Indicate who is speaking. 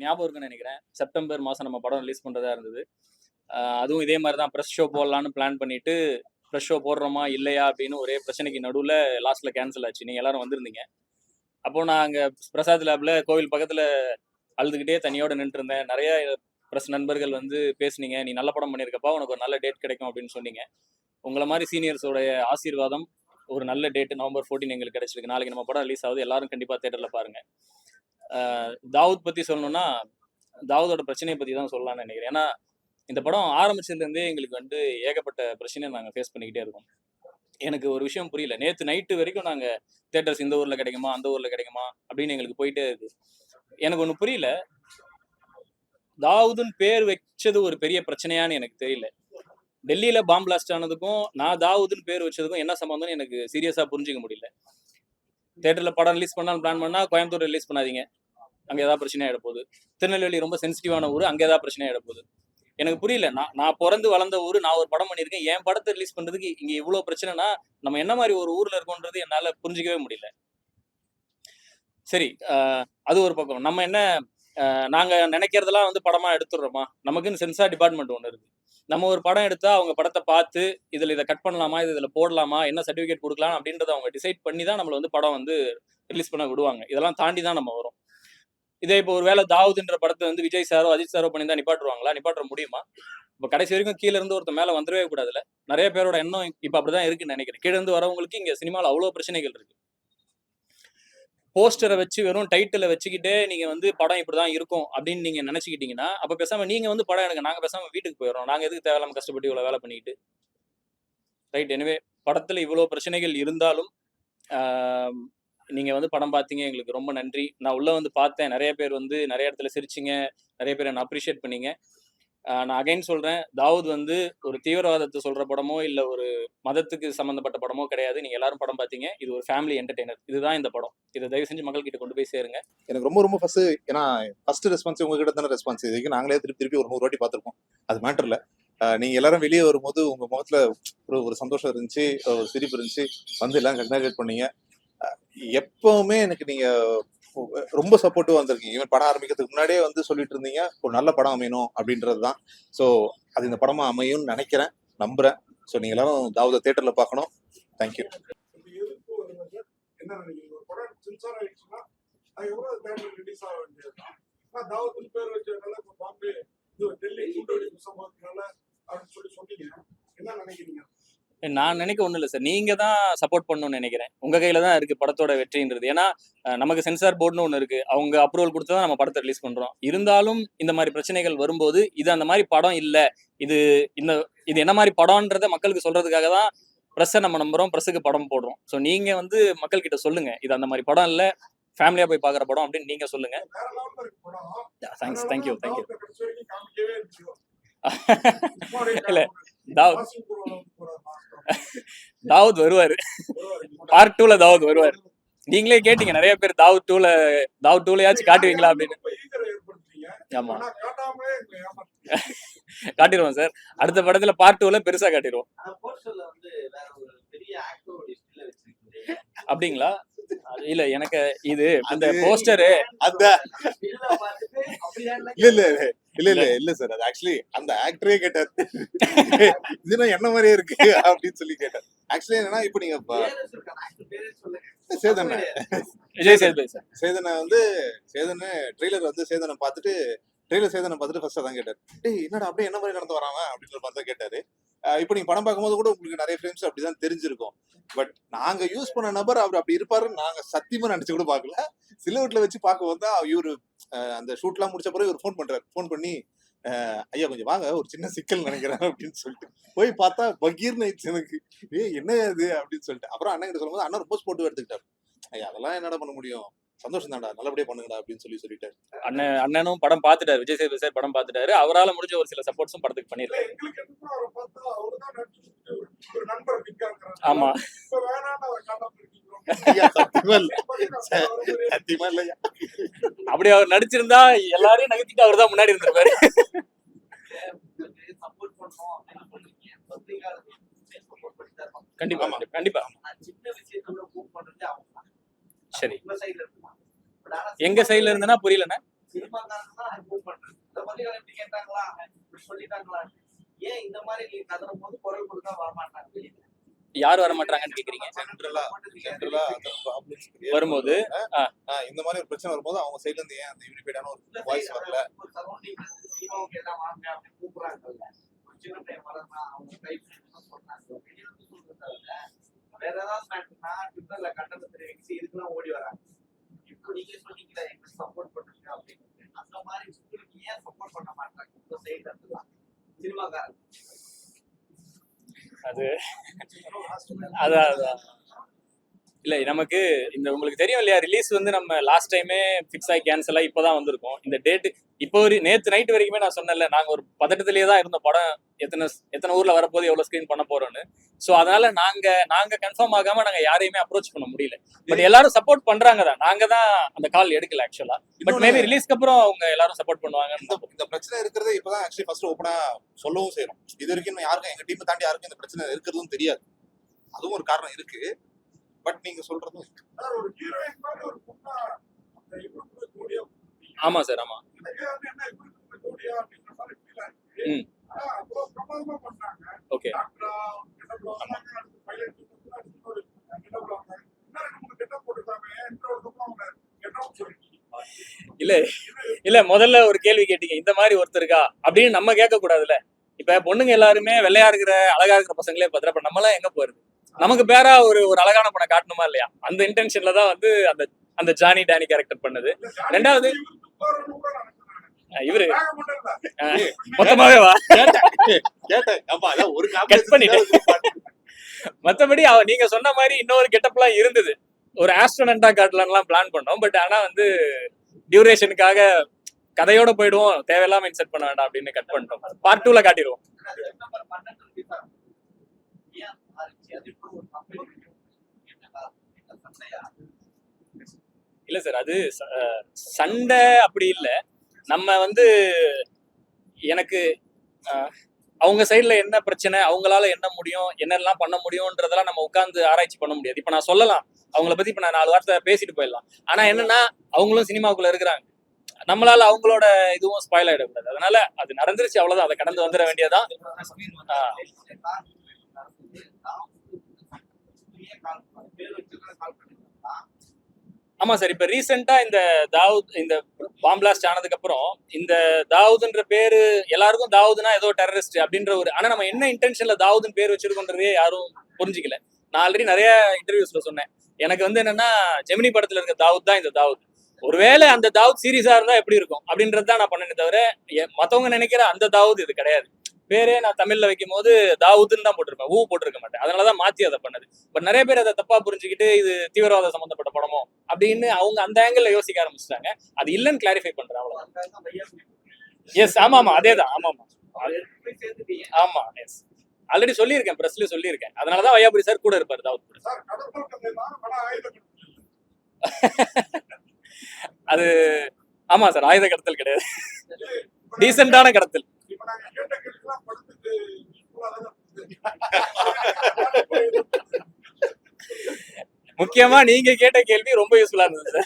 Speaker 1: ஞாபகம் இருக்குன்னு நினைக்கிறேன். செப்டம்பர் மாசம் நம்ம படம் ரிலீஸ் பண்றதா இருந்தது. அதுவும் இதே மாரி தான் பிரஸ் ஷோ போடலான்னு பிளான் பண்ணிட்டு, பிரஸ் ஷோ போடுறோமா இல்லையா அப்படின்னு ஒரே பிரச்சனைக்கு நடுவுல லாஸ்ட்ல கேன்சல் ஆச்சு. நீங்க எல்லாரும் வந்திருந்தீங்க. அப்போ நான் அங்க பிரசாத் லேப்ல கோவில் பக்கத்துல அழுதுகிட்டே தனியோட நின்னுட்டுருந்தேன். நெறைய பிரஸ் நண்பர்கள் வந்து பேசுனீங்க. "நீ நல்ல படம் பண்ணியிருக்கப்பா. உனக்கு ஒரு நல்ல டேட் கிடைக்கும்" அப்படின்னு சொன்னீங்க. உங்கள மாரி சீனியர்ஸோடைய ஆசீர்வாதம், ஒரு நல்ல டேட் நவம்பர் 14 எங்களுக்கு கிடைச்சிருக்கு. நாளைக்கு நம்ம படம் ரிலீஸ் ஆகுது. எல்லாரும் கண்டிப்பா தியேட்டர்ல பாருங்க. தாவூத் பத்தி சொல்லணும்னா, தாவூதோட பிரச்சனைய பத்தி தான் சொல்லலாம்னு நெனைக்கிறேன். ஏன்னா, இந்த படம் ஆரம்பிச்சதுலேருந்தே எங்களுக்கு வந்து ஏகப்பட்ட பிரச்சனைய நாங்க ஃபேஸ் பண்ணிக்கிட்டே இருக்கோம். எனக்கு ஒரு விஷயம் புரியல. நேத்து நைட்டு வரைக்கும் நாங்க தியேட்டர்ஸ் இந்த ஊர்ல கிடைக்குமா? அந்த ஊர்ல கிடைக்குமா? அப்படின்னு எங்களுக்கு போயிட்டே இருக்கு. எனக்கு ஒண்ணு புரியல. தாவூதுன்னு பேர் வச்சது ஒரு பெரிய பிரச்சனையான்னு எனக்கு தெரியல. டெல்லியில பாம் பிளாஸ்ட் ஆனதுக்கும், நான் தாவூதுன்னு பேர் வச்சதுக்கும் என்ன சம்மந்தம்னு எனக்கு சீரியஸா புரிஞ்சுக்க முடியல. தியேட்டர்ல படம் ரிலீஸ் பண்ணலாம்னு பிளான் பண்ணா, கோயம்புத்தூர் ரிலீஸ் பண்ணாதீங்க. அங்க ஏதாவது பிரச்சனை ஆயிட போகுது. திருநெல்வேலி ரொம்ப சென்சிட்டிவான ஊரு. அங்க ஏதாவது பிரச்சனை ஆயிட போகுது. எனக்கு புரியல. நான் நான் பொறந்து வளர்ந்த ஊரு. நான் ஒரு படம் பண்ணியிருக்கேன். என் படத்த ரிலீஸ் பண்றதுக்கு இங்க இவ்ளோ பிரச்சனைனா, நம்ம என்ன மாரி ஒரு ஊர்ல இருக்கோம்ன்றது என்னால புரிஞ்சுக்கவே முடியல. சரி, அது ஒரு பக்கம். நம்ம என்ன நாங்க நெனைக்கிறதெல்லாம் வந்து படமா எடுத்துடுறோமா? நமக்குன்னு சென்சார் டிபார்ட்மெண்ட் ஒண்ணு இருக்கு. நம்ம ஒரு படம் எடுத்தா, அவங்க படத்த பார்த்து, இதுல இத கட் பண்ணலாமா? இதுல போடலாமா? என்ன சர்டிபிகேட் குடுக்கலாம்? அப்படின்றத அவங்க டிசைட் பண்ணி தான் நம்மள வந்து படம் வந்து ரிலீஸ் பண்ண விடுவாங்க. இதெல்லாம் தாண்டி தான் நம்ம வரோம். இதே இப்போ ஒரு வேளை தாவூதுன்ற படத்த வந்து விஜய் சாரோ, அஜித் சாரோ பண்ணியிருந்தா நிப்பாட்டுருவாங்களா? நிப்பாட்ட முடியுமா? இப்ப கடைசி வரைக்கும் கீழ இருந்து ஒருத்தன் மேல வந்துரவே கூடாதுல்ல. நெறைய பேரோட எண்ணம் இப்ப அப்படிதான் இருக்குன்னு நெனைக்கிறேன். கீழ இருந்து வரவங்களுக்கு இங்க சினிமால அவ்ளோ பிரச்சனைகள் இருக்கு. போஸ்டர வச்சு வெறும் டைட்டில வச்சுக்கிட்டே நீங்க வந்து படம் இப்படிதான் இருக்கும் அப்படின்னு நீங்க நெனச்சுக்கிட்டீங்கன்னா, அப்ப பேசாம நீங்க வந்து படம் எடுங்க. நாங்க பேசாம வீட்டுக்கு போயிர்றோம். நாங்க எதுக்கு தேவையில்லாம கஷ்டப்பட்டு இவ்வளவு வேலை பண்ணிக்கிட்டு. ரைட். எனிவே படத்துல இவ்வளோ பிரச்சனைகள் இருந்தாலும், ஆ நீங்க வந்து படம் பார்த்தீங்க. எங்களுக்கு ரொம்ப நன்றி. நான் உள்ள வந்து பார்த்தேன். நெறைய பேர் வந்து நெறைய இடத்துல சிரிச்சீங்க. நெறைய பேர் என்ன அப்ரிஷியேட் பண்ணீங்க. நான் அகைன் சொல்றேன். தாவூத் வந்து ஒரு தீவிரவாதத்த சொல்ற படமோ, இல்ல ஒரு மதத்துக்கு சம்மந்தப்பட்ட படமோ கிடையாது. நீங்க எல்லாரும் படம் பார்த்தீங்க. இது ஒரு ஃபேமிலி என்டர்டெய்னர். இதுதான் இந்த படம். இத தயவு செஞ்சு மக்கள் கிட்ட கொண்டு போய் சேருங்க.
Speaker 2: எனக்கு ரொம்ப ரொம்ப ஏன்னா ஃபர்ஸ்ட் ரெஸ்பான்ஸ் உங்ககிட்ட தானே ரெஸ்பான்ஸ். இதுக்கு நாங்களே திருப்பி ஒரு 100 வாட்டி பார்த்திருக்கோம். அது மேட்டர் இல்ல. நீங்க எல்லாரும் வெளியே வரும்போது உங்க முகத்துல ஒரு சந்தோஷம் இருந்துச்சு, ஒரு சிரிப்பு இருந்துச்சு. வந்து எல்லாம் கங்க்ராச்சுலேட் பண்ணீங்க. எப்பவுமே எனக்கு நீங்க ரொம்ப சப்போர்ட்டிவா வந்திருக்கீங்க. ஈவன் படம் ஆரம்பிக்கிறதுக்கு முன்னாடியே வந்து சொல்லிட்டு இருந்தீங்க ஒரு நல்ல படம் அமையணும் அப்படின்றதுதான். ஸோ அது இந்த படமா அமையும்னு நினைக்கிறேன், நம்புறேன். ஸோ நீங்க எல்லாரும் தாவூத தியேட்டர்ல பார்க்கணும். தேங்க்யூ.
Speaker 3: என்ன நினைக்கிறீங்க? ஒரு படம் சென்சார் ஆயிடுச்சுன்னா அது எவ்வளவு தேட்டர் ரிலீஸ் ஆக வேண்டியதுதான். தாவூத் பேர் வச்சதுனால இப்போ பாம்பே டெல்லி குண்டடிப்பு சம்பவத்தினால அப்படின்னு சொன்னீங்க. என்ன நினைக்கிறீங்க?
Speaker 1: நான் நினைக்க ஒண்ணும் இல்ல சார். நீங்க தான் சப்போர்ட் பண்ணணும்னு நினைக்கிறேன். உங்க கையில தான் இருக்கு படத்தோட வெற்றின்றது. ஏன்னா நமக்கு சென்சார் போர்டுன்னு ஒண்ணு இருக்கு. அவங்க அப்ரூவல் கொடுத்து தான் நம்ம படத்தை ரிலீஸ் பண்றோம். இருந்தாலும் இந்த மாதிரி பிரச்சனைகள் வரும்போது இது அந்த மாதிரி படம் இல்ல. இது இந்த இது என்ன மாதிரி படம்ன்றத மக்களுக்கு சொல்றதுக்காக தான் பிரஸ்ஸை நம்ம நம்புறோம். பிரஸ்ஸுக்கு படம் போடுறோம். ஸோ நீங்க வந்து மக்கள் கிட்ட சொல்லுங்க. இது அந்த மாதிரி படம் இல்ல. ஃபேமிலியா போய் பாக்குற படம் அப்படின்னு நீங்க சொல்லுங்க. தேங்க்ஸ். தேங்க்யூ. தேங்க்யூ. இல்ல தாவூத் வருவாரு. பார்ட் 2ல தாவூத் வருவாரு. நீங்களே கேட்டீங்க நிறைய பேர் தாவூத் 2லயாச்சும் காட்டுவீங்களா அப்படின்னு. ஆமா, காட்டிடுவோம் சார். அடுத்த படத்துல பார்ட் 2ல பெருசா காட்டிடுவோம். அப்படிங்களா? இல்ல எனக்கு இது இந்த போஸ்டரு
Speaker 2: அந்த இல்ல சார். அது ஆக்சுவலி அந்த ஆக்டரே கேட்டார். இது என்ன மாதிரியே இருக்கு அப்படின்னு சொல்லி கேட்டார். ஆக்சுவலி என்னன்னா இப்ப நீங்க சேதனை
Speaker 1: விஜய் சேதுபதி சார்.
Speaker 2: சேதனை ட்ரெய்லர் வந்து சேதனை பார்த்துட்டு ஃபர்ஸ்ட் அதான் கேட்டாரு. டேய் என்னடா அப்படியே என்ன மாதிரி நடந்து வராங்க அப்படின்ற மாதிரி தான் கேட்டாரு. இப்போ நீங்க படம் பார்க்கும்போது கூட உங்களுக்கு நிறைய ஃப்ரேம்ஸ் அப்படிதான் தெரிஞ்சிருக்கும். பட் நாங்க யூஸ் பண்ண நபர் அவர் அப்படி இருப்பாருன்னு நாங்க சத்தியமா நினைச்சு கூட பார்க்கல. சிலவட்ல வச்சு பார்க்கும்போது தான் இவரு அந்த ஷூட்லாம் முடிச்ச பிறகு இவர் ஃபோன் பண்ணி ஐயா கொஞ்சம் வாங்க ஒரு சின்ன சிக்கல் நினைக்கிறேன் அப்படின்னு சொல்லிட்டு போய் பார்த்தா பகீர்னு ஆயிடுச்சு எனக்கு. என்ன அது அப்படின்னு சொல்லிட்டு அப்புறம் அண்ணன் கிட்ட சொல்லும்போது அண்ணன் ரொம்ப ஸ்போர்ட்டிவா எடுத்துக்கிட்டாரு. ஐயா அதெல்லாம் என்னடா பண்ண முடியும், சந்தோஷம் தான்டா, நல்லபடியா பண்ணுங்கடா அப்படின்னு சொல்லிட்டாரு.
Speaker 1: அண்ணனும் படம் பார்த்துட்டாரு. விஜய் சேதுபதி சார் படம் பார்த்துட்டாரு. அவரால் முடிஞ்ச ஒரு சில சப்போர்ட்ஸும் படத்துக்கு பண்ணிருக்காரு. ஆமா, அப்படி அவர் நடிச்சிருந்தா எல்லாரையும் நகர்த்திட்டு அவர் தான் முன்னாடி இருந்திருப்பாரு. கண்டிப்பா கண்டிப்பா. சரி, எங்க சைடுல இருந்தனா புரியலண்ணா.
Speaker 4: சினிமாக்காரங்க தான் மூவ் பண்றது. இந்த மாதிரி எப்படி கேட்டாங்களா இப்படி சொல்லிட்டாங்களா, ஏன் இந்த மாதிரி நீங்க கதறும் போது குரல் கொடுத்தா வரமாட்டாங்க?
Speaker 1: யார் வர மாட்டாங்கன்னு கேக்குறீங்க?
Speaker 2: சென்ட்ரலா அந்த problems create
Speaker 1: வரும்போது
Speaker 2: இந்த மாதிரி ஒரு பிரச்சனை வரும்போது அவங்க சைடுல இருந்து ஏன் அந்த யூனிஃபைடான ஒரு வாய்ஸ் வரல?
Speaker 4: சினிமாவுக்கு எல்லாம் வாங்க அப்படின்னு கூப்பிடுறாங்கல்ல, ஒரு சின்ன பையன் வரலாம் அவங்க டைப் சொன்னாங்க. வெளியில இருந்து சொல்றதை விட வேற ஏதாவது மேட்டர்னா ட்விட்டர்ல கண்டன தெரிவிச்சு இதுக்கெல்லாம் ஓடி வராங்க. இப்போ நீங்க சொன்னீங்களா எங்களுக்கு சப்போர்ட் பண்ணுங்க அப்படின்னு, அந்த மாதிரி உங்களுக்கு ஏன் சப்போர்ட் பண்ண மாட்டாங்க இந்த சைட்ல இருந்துலாம் சினிமாக்காரங்க?
Speaker 1: அது அதான் அதான் இல்ல நமக்கு இந்த உங்களுக்கு தெரியும் இல்லையா, ரிலீஸ் வந்து நம்ம லாஸ்ட் டைமே ஃபிக்ஸ் ஆகி கேன்சல் ஆகி இப்பதான் வந்திருக்கோம். இந்த டேட் இப்போ ஒரு நேத்து நைட் வரைக்குமே நான் சொன்னேன்ல, நாங்க ஒரு பதட்டத்திலேயே தான் இருந்த படம் எத்தனை ஊர்ல வரப்போது எவ்வளவு ஸ்கிரீன் பண்ண போறோம்னு. ஸோ அதனால நாங்க கன்ஃபார்ம் ஆகாம நாங்க யாரையுமே அப்ரோச் பண்ண முடியல. பட் எல்லாரும் சப்போர்ட் பண்றாங்க தான், நாங்க தான் அந்த கால் எடுக்கல ஆக்சுவலா. பட் மேபி ரிலீஸ்க்கு அப்புறம் அவங்க எல்லாரும் சப்போர்ட் பண்ணுவாங்க.
Speaker 2: இந்த பிரச்சனை இருக்கிறது இப்பதான் ஆக்சுவலி ஃபர்ஸ்ட் ஓப்பனா சொல்லவும் செய்யறோம். இது வரைக்கும் யாருக்கும் எங்க டீம் தாண்டி யாருக்கும் இந்த பிரச்சனை இருக்கிறதும் தெரியாது. அதுவும் ஒரு காரணம் இருக்கு. பட் நீங்க சொல்றதும்
Speaker 3: சார் ஒரு ஹீரோயின் மாதிரி ஒரு பொண்ணா அந்த இவருக்கு ஜோடியா
Speaker 1: ஆமா சார், ஆமா.
Speaker 3: எனக்கு வந்து என்ன இவருக்கு ஜோடியா அப்படின்ற மாதிரி ஃபீல் ஆயிருக்கு.
Speaker 1: ம்.
Speaker 3: ஆனா அவ்வளவு பிரமாதமா பண்ணாங்க.
Speaker 1: ஓகே.
Speaker 3: டாக்டரா கெட்டப் போடுறாங்க, அடுத்து பைலட் இன்னொரு கெட்டப் போடுறாங்க, இன்னும் 2-3 கெட்டப் போட்டுருக்காங்க. இன்னொரு பக்கம் அவங்க கெட்டப் சொல்லிட்டு
Speaker 1: இல்ல முதல்ல ஒரு கேள்வி கேட்டீங்க, இந்த மாதிரி ஒருத்தருக்கா அப்படின்னு நம்ம கேட்க கூடாதுல்ல. இப்ப பொண்ணுங்க எல்லாருமே வெள்ளையா இருக்கிற அழகா இருக்கிற பசங்களே பாத்துற, அப்ப நம்ம எல்லாம் எங்க போறது? நமக்கு பேரா ஒரு அழகான படம் காட்டணுமா இல்லையா? அந்த இன்டென்ஷன்ல தான் வந்து அந்த ஜானி டேனி கேரக்டர் பண்ணது. ரெண்டாவது இவரு மொத்தமாவே வா
Speaker 2: கேட்டேன். ஆமா, அதான் ஒரு
Speaker 1: கட் பண்ணிட்டேன். மத்தபடி நீங்க சொன்ன மாதிரி இன்னொரு கெட்டப்லாம் இருந்தது. ஒரு ஆஸ்ட்ரோனட்டா காட்டலாம்லாம் பிளான் பண்ணோம். பட் ஆனா வந்து டியூரேஷனுக்காக கதையோட போயிடுவோம், தேவையில்லாம இன்செர்ட் பண்ண வேண்டாம் அப்படின்னு கட் பண்ணிட்டோம். பார்ட் 2ல காட்டிடுவோம். இல்ல சார், அது சண்டை அப்படி இல்ல. நம்ம வந்து எனக்கு அவங்க சைடுல என்ன பிரச்சனை, அவங்களால என்ன முடியும், என்னெல்லாம் பண்ண முடியும்ன்றதெல்லாம் நம்ம உட்கார்ந்து ஆராய்ச்சி பண்ண முடியாது. இப்ப நான் சொல்லலாம் அவங்கள பத்தி, இப்ப நான் 4 வார்த்தை பேசிட்டு போயிடலாம். ஆனா என்னன்னா அவங்களும் சினிமாவுக்குள்ள இருக்கிறாங்க, நம்மளால அவங்களோட இதுவும் ஸ்பாயில் ஆயிடக்கூடாது. அதனால அது நடந்துருச்சு, அவ்வளவுதான். அதை கடந்து வந்துட வேண்டியதான். ஆமா சார், இப்ப ரீசெண்டா இந்த தாவூத் இந்த பாம் பிளாஸ்ட் ஆனதுக்கு அப்புறம் இந்த தாவூத்ன்ற பேரு எல்லாருக்கும் தாவூத்னா ஏதோ டெரரிஸ்ட் அப்படின்ற ஒரு, ஆனா நம்ம என்ன இன்டென்ஷன்ல தாவூத்னு பேர் வச்சிருக்கோன்றதே யாரும் புரிஞ்சுக்கல. நான் ஆல்ரெடி நிறைய இன்டர்வியூஸ்ல சொன்னேன், எனக்கு வந்து என்னன்னா ஜெமினி படத்துல இருக்க தாவூத் தான் இந்த தாவூத். ஒருவேளை அந்த தாவூத் சீரியஸா இருந்தா எப்படி இருக்கும் அப்படின்றது தான் நான் பண்ணேனே தவிர மத்தவங்க நினைக்கிற அந்த தாவூத் இது கிடையாது. பேரே நான் தமிழ்ல வைக்கும் போது தாவூத்னு தான் போட்டிருப்பேன், ஊ போட்டிருக்க மாட்டேன். அதனாலதான் மாத்தி அதை பண்ணது. பட் நிறைய பேர் அதை தப்பா புரிஞ்சுக்கிட்டு இது தீவிரவாத சம்பந்தப்பட்ட படமோ அப்படின்னு அவங்க அந்த ஆங்கிள் யோசிக்க ஆரம்பிச்சிட்டாங்க. அது இல்லைன்னு கிளாரிஃபை பண்றேன், அவ்வளவுதான். எஸ், ஆமா ஆமா, அதேதான். ஆமா ஆமா ஆமா, எஸ். ஆல்ரெடி சொல்லியிருக்கேன், பிரஸ்ல சொல்லியிருக்கேன். அதனாலதான் வையாபுரி சார் கூட இருப்பாரு தாவூத் கூட. அது ஆமா சார், ஆயுத கடத்தல் கிடையாது, டீசென்டான கடத்தல். முக்கியமா நீங்க கேட்ட கேள்வி ரொம்ப யூஸ்ஃபுல்லா இருந்தது சார்.